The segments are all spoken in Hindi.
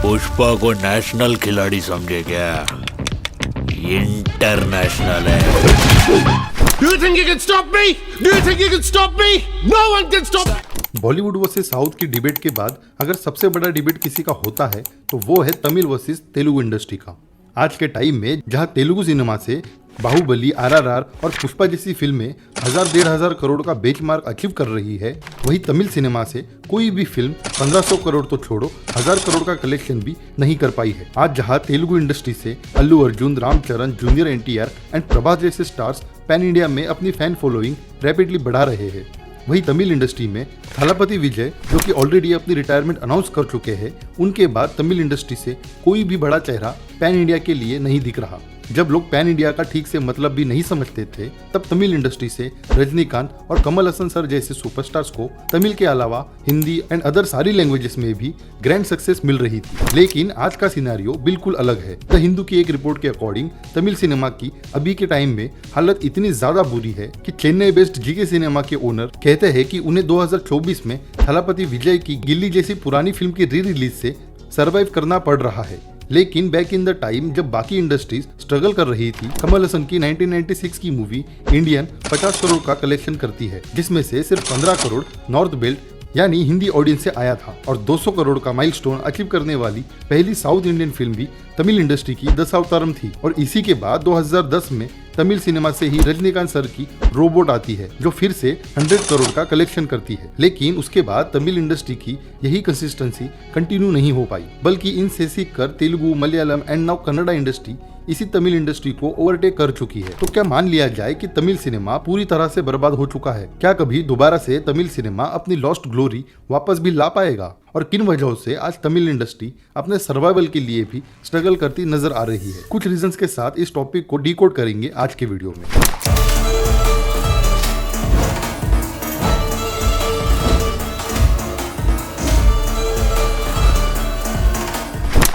पुष्पा को नेशनल खिलाड़ी समझे क्या? इंटरनेशनल है। Do you think you can stop me? Do you think you can stop me? No one can stop. Bollywood versus south की डिबेट के बाद अगर सबसे बड़ा डिबेट किसी का होता है तो वो है तमिल वर्सेस तेलुगु इंडस्ट्री का। आज के टाइम में जहां तेलुगु सिनेमा से बाहुबली, आरआरआर और पुष्पा जैसी फिल्में 1000-1500 करोड़ का बेंचमार्क अचीव कर रही है, वही तमिल सिनेमा से कोई भी फिल्म 1500 करोड़ तो छोड़ो 1000 करोड़ का कलेक्शन भी नहीं कर पाई है। आज जहां तेलुगु इंडस्ट्री से अल्लू अर्जुन, रामचरण, जूनियर एनटीआर एंड प्रभास जैसे स्टार्स पैन इंडिया में अपनी फैन फॉलोइंग रैपिडली बढ़ा रहे हैं, वही तमिल इंडस्ट्री में थलापति विजय जो कि ऑलरेडी अपनी रिटायरमेंट अनाउंस कर चुके हैं, उनके बाद तमिल इंडस्ट्री से कोई भी बड़ा चेहरा पैन इंडिया के लिए नहीं दिख रहा। जब लोग पैन इंडिया का ठीक से मतलब भी नहीं समझते थे, तब तमिल इंडस्ट्री से रजनीकांत और कमल हसन सर जैसे सुपरस्टार्स को तमिल के अलावा हिंदी एंड अदर सारी लैंग्वेजेस में भी ग्रैंड सक्सेस मिल रही थी। लेकिन आज का सिनेरियो बिल्कुल अलग है। द हिंदू की एक रिपोर्ट के अकॉर्डिंग तमिल सिनेमा की अभी के टाइम में हालत इतनी ज्यादा बुरी है कि चेन्नई बेस्ड जीके सिनेमा के ओनर कहते हैं कि उन्हें 2024 में थलापति विजय की गिल्ली जैसी पुरानी फिल्म की री रिलीज से सर्वाइव करना पड़ रहा है। लेकिन बैक इन द टाइम जब बाकी इंडस्ट्रीज स्ट्रगल कर रही थी, कमल हसन की 1996 की मूवी इंडियन 50 करोड़ का कलेक्शन करती है, जिसमें से सिर्फ 15 करोड़ नॉर्थ बेल्ट यानी हिंदी ऑडियंस से आया था, और 200 करोड़ का माइलस्टोन अचीव करने वाली पहली साउथ इंडियन फिल्म भी तमिल इंडस्ट्री की दशावतारम थी। और इसी के बाद 2010 में तमिल सिनेमा से ही रजनीकांत सर की रोबोट आती है, जो फिर से 100 करोड़ का कलेक्शन करती है। लेकिन उसके बाद तमिल इंडस्ट्री की यही कंसिस्टेंसी कंटिन्यू नहीं हो पाई, बल्कि इनसे सीख कर Telugu, Malayalam and now Kannada industry इसी तमिल इंडस्ट्री को ओवरटेक कर चुकी है। तो क्या मान लिया जाए कि तमिल सिनेमा पूरी तरह से बर्बाद हो चुका है? क्या कभी दोबारा से तमिल सिनेमा अपनी लॉस्ट ग्लोरी वापस भी ला पाएगा? और किन वजहों से आज तमिल इंडस्ट्री अपने सर्वाइवल के लिए भी स्ट्रगल करती नजर आ रही है? कुछ रीजंस के साथ इस टॉपिक को डिकोड करेंगे आज के वीडियो में।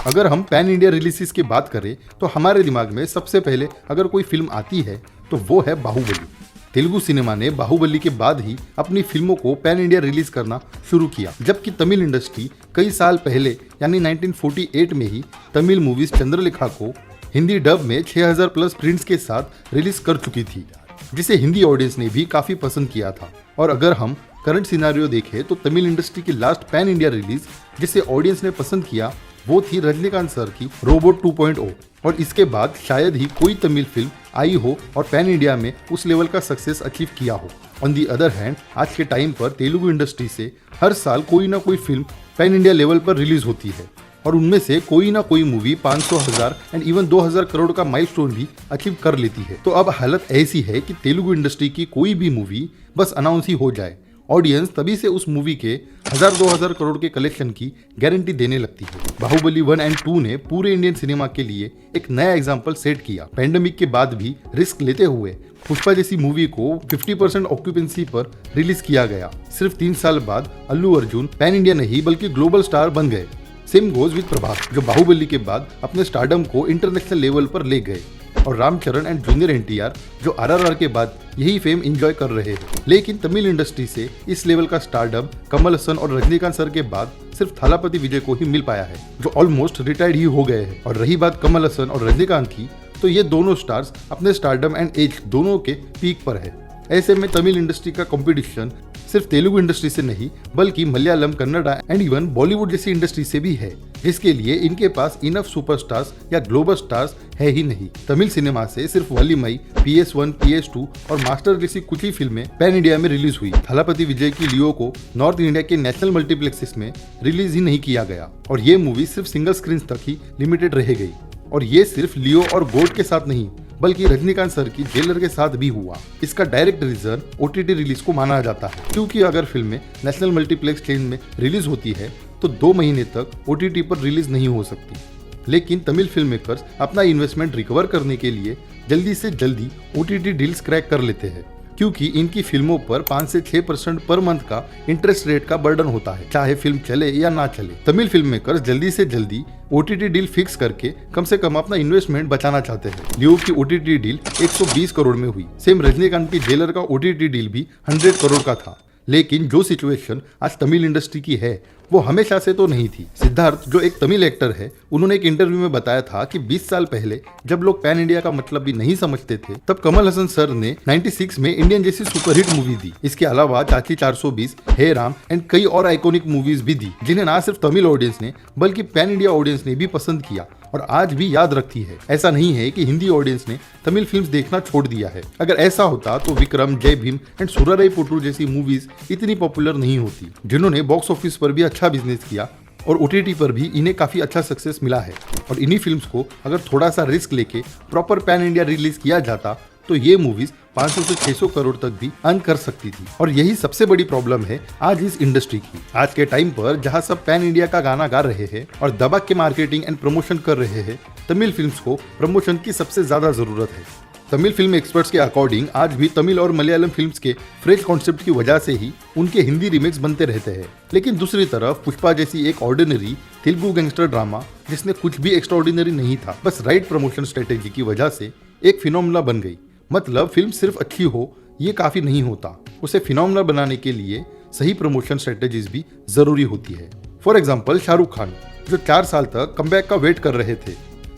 अगर हम पैन इंडिया रिलीजेस की बात करें तो हमारे दिमाग में सबसे पहले अगर कोई फिल्म आती है तो वो है बाहुबली। तेलुगु सिनेमा ने बाहुबली के बाद ही अपनी फिल्मों को पैन इंडिया रिलीज करना शुरू किया, जबकि तमिल इंडस्ट्री कई साल पहले यानी 1948 में ही तमिल मूवीज चंद्रलेखा को हिंदी डब में 6000 प्लस प्रिंट्स के साथ रिलीज कर चुकी थी, जिसे हिंदी ऑडियंस ने भी काफी पसंद किया था। और अगर हम करंट सिनेरियो देखें तो तमिल इंडस्ट्री की लास्ट पैन इंडिया रिलीज जिसे ऑडियंस ने पसंद किया वो थी रजनीकांत सर की रोबोट 2.0, और इसके बाद शायद ही कोई तमिल फिल्म आई हो और पैन इंडिया में उस लेवल का सक्सेस अचीव किया हो। ऑन दी अदर हैंड आज के टाइम पर तेलुगु इंडस्ट्री से हर साल कोई ना कोई फिल्म पैन इंडिया लेवल पर रिलीज होती है, और उनमें से कोई ना कोई मूवी 500, 1000 एंड इवन 2000 करोड़ का माइलस्टोन भी अचीव कर लेती है। तो अब हालत ऐसी है कि तेलुगु इंडस्ट्री की कोई भी मूवी बस अनाउंस ही हो जाए, ऑडियंस तभी से उस मूवी के 1000-2000 करोड़ के कलेक्शन की गारंटी देने लगती है। बाहुबली 1 एंड 2 ने पूरे इंडियन सिनेमा के लिए एक नया एग्जांपल सेट किया। पेंडेमिक के बाद भी रिस्क लेते हुए पुष्पा जैसी मूवी को 50% ऑक्यूपेंसी पर रिलीज किया गया। सिर्फ 3 साल बाद अल्लू अर्जुन पैन इंडिया नहीं बल्कि ग्लोबल स्टार बन गए। सेम गोज विद प्रभास, जो बाहुबली के बाद अपने स्टारडम को इंटरनेशनल लेवल पर ले गए, और रामचरण एंड जूनियर एनटीआर जो आरआरआर के बाद यही फेम एंजॉय कर रहे हैं। लेकिन तमिल इंडस्ट्री से इस लेवल का स्टारडम कमल हसन और रजनीकांत सर के बाद सिर्फ थलापति विजय को ही मिल पाया है, जो ऑलमोस्ट रिटायर्ड ही हो गए हैं। और रही बात कमल हसन और रजनीकांत की, तो ये दोनों स्टार्स अपने स्टारडम एंड एज दोनों के पीक पर है। ऐसे में तमिल इंडस्ट्री का कंपटीशन सिर्फ तेलुगु इंडस्ट्री से नहीं बल्कि मलयालम, कन्नड़ा एंड इवन बॉलीवुड जैसी इंडस्ट्री से भी है, जिसके लिए इनके पास इनफ सुपरस्टार्स या ग्लोबल स्टार्स है ही नहीं। तमिल सिनेमा से सिर्फ वल्लीमई, PS1, PS2 और मास्टर जैसी कुछ ही फिल्में पैन इंडिया में रिलीज हुई। थलापति विजय की लियो को नॉर्थ इंडिया के नेशनल मल्टीप्लेक्सेस में रिलीज ही नहीं किया गया, और ये मूवी सिर्फ सिंगल स्क्रीन तक ही लिमिटेड रह गई। और ये सिर्फ लियो और गोड के साथ नहीं बल्कि रजनीकांत सर की जेलर के साथ भी हुआ। इसका डायरेक्ट रीजन OTT रिलीज को माना जाता है, क्योंकि अगर फिल्में नेशनल मल्टीप्लेक्स चेन में रिलीज होती है तो 2 महीने तक OTT पर रिलीज नहीं हो सकती। लेकिन तमिल फिल्म मेकर्स अपना इन्वेस्टमेंट रिकवर करने के लिए जल्दी से जल्दी OTT डील्स क्रैक कर लेते हैं, क्योंकि इनकी फिल्मों पर 5 से 6% पर मंथ का इंटरेस्ट रेट का बर्डन होता है, चाहे फिल्म चले या ना चले। तमिल फिल्म मेकर्स जल्दी से जल्दी OTT डील फिक्स करके कम से कम अपना इन्वेस्टमेंट बचाना चाहते हैं। लियो की OTT डील 120 करोड़ में हुई। सेम रजनीकांत की जेलर का OTT डील भी 100 करोड़ का था। लेकिन जो सिचुएशन आज तमिल इंडस्ट्री की है वो हमेशा से तो नहीं थी। सिद्धार्थ जो एक तमिल एक्टर है, उन्होंने एक इंटरव्यू में बताया था कि 20 साल पहले जब लोग पैन इंडिया का मतलब भी नहीं समझते थे, तब कमल हसन सर ने 96 में इंडियन जैसी सुपरहिट मूवी दी। इसके अलावा चाची 420, हे राम एंड कई और आइकॉनिक मूवीज भी दी, जिन्हें ना सिर्फ तमिल ऑडियंस ने बल्कि पैन इंडिया ऑडियंस ने भी पसंद किया और आज भी याद रखती है। ऐसा नहीं है कि हिंदी ऑडियंस ने तमिल फिल्म्स देखना छोड़ दिया है। अगर ऐसा होता तो विक्रम, जय भीम एंड सुराराई पोट्रू जैसी मूवीज इतनी पॉपुलर नहीं होती, जिन्होंने बॉक्स ऑफिस पर भी अच्छा बिजनेस किया और OTT पर भी इन्हें काफी अच्छा सक्सेस मिला है। और इन्हीं फिल्म्स को अगर थोड़ा सा रिस्क लेके प्रॉपर पैन इंडिया रिलीज किया जाता तो ये मूवीज 500 से 600 करोड़ तक भी अर्न कर सकती थी। और यही सबसे बड़ी प्रॉब्लम है आज इस इंडस्ट्री की। आज के टाइम पर जहां सब पैन इंडिया का गाना गा रहे हैं और दबा के मार्केटिंग एंड प्रमोशन कर रहे हैं, तमिल फिल्म्स को प्रमोशन की सबसे ज्यादा जरूरत है। तमिल फिल्म एक्सपर्ट्स के अकॉर्डिंग आज भी तमिल और मलयालम फिल्म्स के फ्रेश कॉन्सेप्ट की वजह से ही उनके हिंदी रीमेक्स बनते रहते हैं। लेकिन दूसरी तरफ पुष्पा जैसी एक ऑर्डिनरी तेलुगु गैंगस्टर ड्रामा, जिसने कुछ भी एक्स्ट्राऑर्डिनरी नहीं था, बस राइट प्रमोशन स्ट्रेटेजी की वजह से एक फिनोमिना बन गई। मतलब फिल्म सिर्फ अच्छी हो ये काफी नहीं होता, उसे फिनोमिना बनाने के लिए सही प्रमोशन स्ट्रेटेजीज भी जरूरी होती है। फॉर एग्जाम्पल शाहरुख खान, जो 4 साल तक कमबैक का वेट कर रहे थे,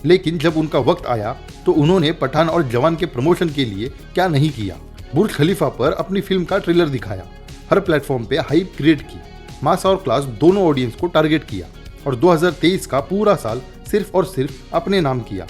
लेकिन जब उनका वक्त आया तो उन्होंने पठान और जवान के प्रमोशन के लिए क्या नहीं किया। बुर्ज खलीफा पर अपनी फिल्म का ट्रेलर दिखाया, हर प्लेटफॉर्म पे हाइप क्रिएट की, मास और क्लास दोनों ऑडियंस को टारगेट किया और 2023 का पूरा साल सिर्फ और सिर्फ अपने नाम किया।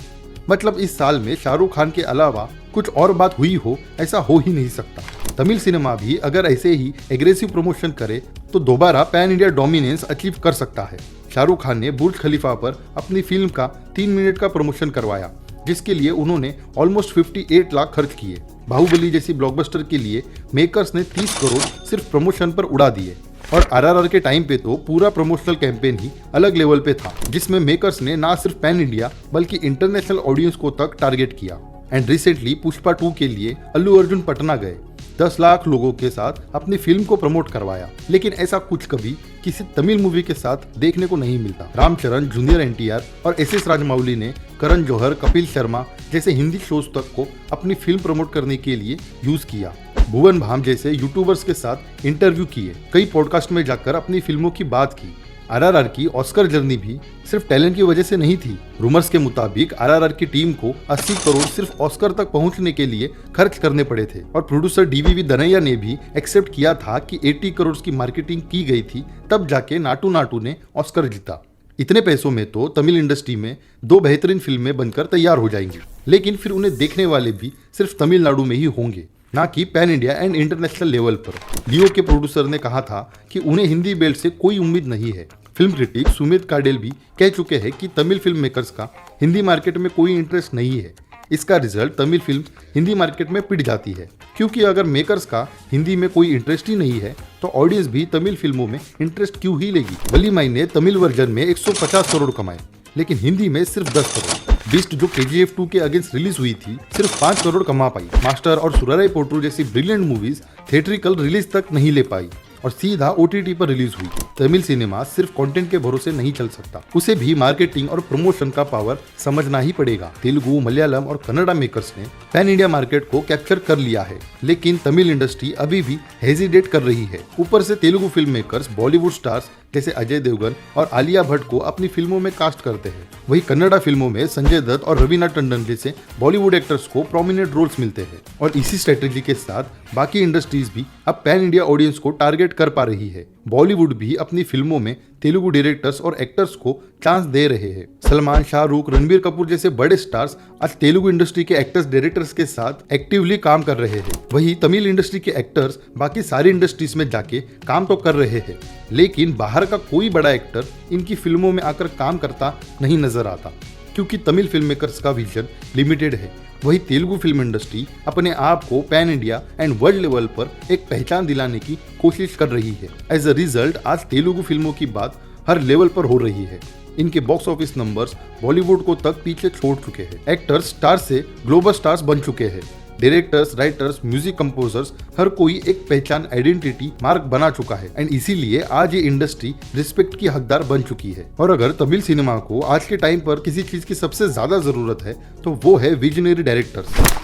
मतलब इस साल में शाहरुख खान के अलावा कुछ और बात हुई हो ऐसा हो ही नहीं सकता। तमिल सिनेमा भी अगर ऐसे ही एग्रेसिव प्रमोशन करे तो दोबारा पैन इंडिया डोमिनेंस अचीव कर सकता है। शाहरुख खान ने बुर्ज खलीफा पर अपनी फिल्म का 3 मिनट का प्रमोशन करवाया, जिसके लिए उन्होंने ऑलमोस्ट 58 लाख खर्च किए। बाहुबली जैसी ब्लॉकबस्टर के लिए मेकर्स ने 30 करोड़ सिर्फ प्रमोशन पर उड़ा दिए। और RRR के टाइम पे तो पूरा प्रमोशनल कैंपेन ही अलग लेवल पे था, जिसमें मेकर्स ने ना सिर्फ पैन इंडिया बल्कि इंटरनेशनल ऑडियंस को तक टारगेट किया। एंड रिसेंटली पुष्पा 2 के लिए अल्लू अर्जुन पटना गए, 10 लाख लोगों के साथ अपनी फिल्म को प्रमोट करवाया। लेकिन ऐसा कुछ कभी किसी तमिल मूवी के साथ देखने को नहीं मिलता। रामचरण, जूनियर NTR और SS राजमौली ने करण जौहर, कपिल शर्मा जैसे हिंदी शोज तक को अपनी फिल्म प्रमोट करने के लिए यूज किया। भुवन भाम जैसे यूट्यूबर्स के साथ इंटरव्यू किए, कई पॉडकास्ट में जाकर अपनी फिल्मों की बात की। RRR की ऑस्कर जर्नी भी सिर्फ टैलेंट की वजह से नहीं थी। रूमर्स के मुताबिक RRR की टीम को 80 करोड़ सिर्फ ऑस्कर तक पहुंचने के लिए खर्च करने पड़े थे और प्रोड्यूसर DVV दनैया ने भी एक्सेप्ट किया था कि 80 करोड़ की मार्केटिंग की गई थी, तब जाके नाटू नाटू ने ऑस्कर जीता। इतने पैसों में तो तमिल इंडस्ट्री में 2 बेहतरीन फिल्में बनकर तैयार हो जाएंगी, लेकिन फिर उन्हें देखने वाले भी सिर्फ तमिलनाडु में ही होंगे, ना कि pan India and international level पर। लियो के प्रोड्यूसर ने कहा था कि उन्हें हिंदी बेल्ट से कोई उम्मीद नहीं है। फिल्म क्रिटिक सुमित काडेल भी कह चुके हैं कि तमिल फिल्म मेकर्स का हिंदी मार्केट में कोई इंटरेस्ट नहीं है। इसका result Tamil film Hindi market में पिट जाती है, क्योंकि अगर मेकर्स का हिंदी में कोई इंटरेस्ट ही नहीं है तो ऑडियंस भी तमिल फिल्मों में इंटरेस्ट क्यों ही लेगी। वलीमाई ने तमिल वर्जन में 150 करोड़ कमाए, लेकिन हिंदी में सिर्फ 10 करोड़। बीस्ट जो KGF 2 के अगेंस्ट रिलीज हुई थी, सिर्फ 5 करोड़ कमा पाई। मास्टर और सुराराई पोट्रू जैसी ब्रिलियंट मूवीज थिएट्रिकल रिलीज तक नहीं ले पाई और सीधा OTT पर रिलीज हुई। तमिल सिनेमा सिर्फ कंटेंट के भरोसे नहीं चल सकता, उसे भी मार्केटिंग और प्रमोशन का पावर समझना ही पड़ेगा। तेलुगु, मलयालम और कन्नड़ा मेकर्स ने पैन इंडिया मार्केट को कैप्चर कर लिया है, लेकिन तमिल इंडस्ट्री अभी भी हेजिटेट कर रही है। ऊपर से Telugu film makers Bollywood stars जैसे अजय देवगन और आलिया भट्ट को अपनी फिल्मों में कास्ट करते हैं, वही कन्नड़ा फिल्मों में संजय दत्त और रवीना टंडन जैसे बॉलीवुड एक्टर्स को प्रोमिनेंट रोल्स मिलते हैं। और इसी स्ट्रेटेजी के साथ बाकी इंडस्ट्रीज भी अब पैन इंडिया ऑडियंस को टारगेट कर पा रही है। बॉलीवुड भी अपनी फिल्मों में तेलुगु डायरेक्टर्स और एक्टर्स को चांस दे रहे हैं। सलमान, शाहरुख, रणबीर कपूर जैसे बड़े स्टार्स आज तेलुगु इंडस्ट्री के एक्टर्स डायरेक्टर्स के साथ एक्टिवली काम कर रहे हैं। वही तमिल इंडस्ट्री के एक्टर्स बाकी सारी इंडस्ट्रीज में जाके काम तो कर रहे हैं, लेकिन बाहर का कोई बड़ा एक्टर इनकी फिल्मों में आकर काम करता नहीं नजर आता, क्योंकि तमिल फिल्म मेकर्स का विजन लिमिटेड है। वही तेलुगु फिल्म इंडस्ट्री अपने आप को pan India and world level पर एक पहचान दिलाने की कोशिश कर रही है। एज अ रिजल्ट आज तेलुगु फिल्मों की बात हर लेवल पर हो रही है। इनके बॉक्स ऑफिस नंबर्स बॉलीवुड को तक पीछे छोड़ चुके हैं। एक्टर्स स्टार से ग्लोबल स्टार्स बन चुके हैं। डायरेक्टर्स, राइटर्स, म्यूजिक कंपोजर्स, हर कोई एक पहचान आइडेंटिटी मार्क बना चुका है एंड इसीलिए आज ये इंडस्ट्री रिस्पेक्ट की हकदार बन चुकी है। और अगर तमिल सिनेमा को आज के टाइम पर किसी चीज की सबसे ज्यादा जरूरत है तो वो है विजनरी डायरेक्टर्स।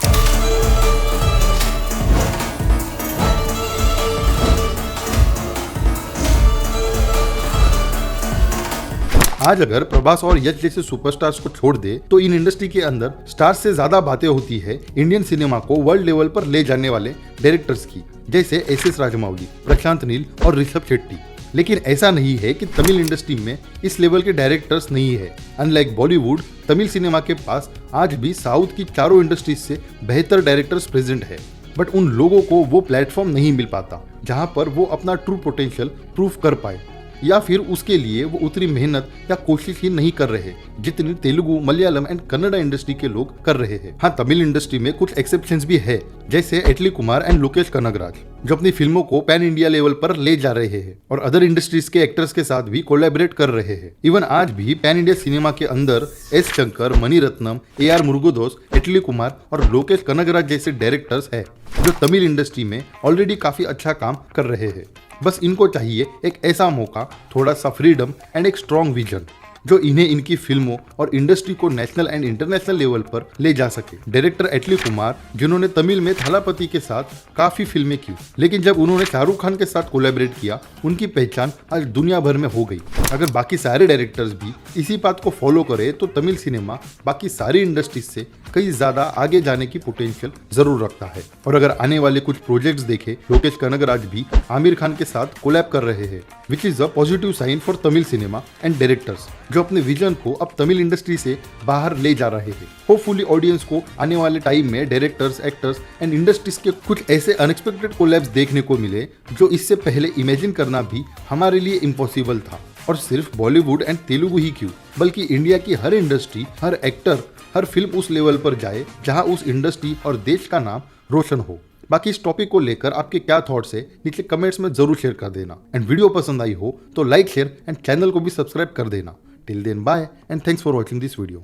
आज अगर प्रभास और यश जैसे सुपरस्टार्स को छोड़ दे तो इन इंडस्ट्री के अंदर स्टार्स से ज्यादा बातें होती है इंडियन सिनेमा को वर्ल्ड लेवल पर ले जाने वाले डायरेक्टर्स की, जैसे एस राजमौली, प्रशांत नील और ऋषभ शेट्टी। लेकिन ऐसा नहीं है कि तमिल इंडस्ट्री में इस लेवल के डायरेक्टर्स नहीं है। अनलाइक बॉलीवुड, तमिल सिनेमा के पास आज भी साउथ की चारों इंडस्ट्रीज से बेहतर डायरेक्टर्स प्रेजेंट है, बट उन लोगों को वो प्लेटफॉर्म नहीं मिल पाता जहां पर वो अपना ट्रू पोटेंशियल प्रूव कर पाए, या फिर उसके लिए वो उतनी मेहनत या कोशिश ही नहीं कर रहे जितनी तेलुगु, मलयालम एंड कन्नड़ा इंडस्ट्री के लोग कर रहे हैं। हाँ, तमिल इंडस्ट्री में कुछ एक्सेप्शंस भी है, जैसे एटली कुमार एंड लोकेश कनगराज, जो अपनी फिल्मों को पैन इंडिया लेवल पर ले जा रहे हैं और अदर इंडस्ट्रीज के एक्टर्स के साथ भी कोलैबोरेट कर रहे हैं। इवन आज भी पैन इंडिया सिनेमा के अंदर एस शंकर, मणिरत्नम, AR मुरुगदोस, एटली कुमार और लोकेश कनगराज जैसे डायरेक्टर्स है जो तमिल इंडस्ट्री में ऑलरेडी काफी अच्छा काम कर रहे हैं। बस इनको चाहिए एक ऐसा मौका, थोड़ा सा फ्रीडम एंड एक स्ट्रॉन्ग विजन जो इन्हें इनकी फिल्मों और इंडस्ट्री को नेशनल एंड इंटरनेशनल लेवल पर ले जा सके। डायरेक्टर एटली कुमार, जिन्होंने तमिल में थालापति के साथ काफी फिल्में की, लेकिन जब उन्होंने शाहरुख खान के साथ कोलैबोरेट किया, उनकी पहचान आज दुनिया भर में हो गई। अगर बाकी सारे डायरेक्टर्स भी इसी बात को फॉलो करे तो तमिल सिनेमा बाकी सारी इंडस्ट्रीज से कई ज्यादा आगे जाने की पोटेंशियल जरूर रखता है। और अगर आने वाले कुछ प्रोजेक्ट्स देखे, लोकेश कनगराज भी आमिर खान के साथ कोलैब कर रहे हैं, which is a positive sign for Tamil cinema and directors जो अपने विजन को अब तमिल इंडस्ट्री से बाहर ले जा रहे हैं। होपफुली ऑडियंस को आने वाले टाइम में डायरेक्टर्स, एक्टर्स एंड इंडस्ट्रीज के कुछ ऐसे अनएक्सपेक्टेड कोलैब्स देखने को मिले जो इससे पहले इमेजिन करना भी हमारे लिए इम्पॉसिबल था। और सिर्फ बॉलीवुड एंड तेलुगु ही क्यों, बल्कि इंडिया की हर इंडस्ट्री, हर एक्टर, हर फिल्म उस लेवल पर जाए जहां उस इंडस्ट्री और देश का नाम रोशन हो। बाकी इस टॉपिक को लेकर आपके क्या थॉट्स है नीचे कमेंट्स में जरूर शेयर कर देना। एंड वीडियो पसंद आई हो तो लाइक, शेयर एंड चैनल को भी सब्सक्राइब कर देना। Till then bye and thanks for watching this video.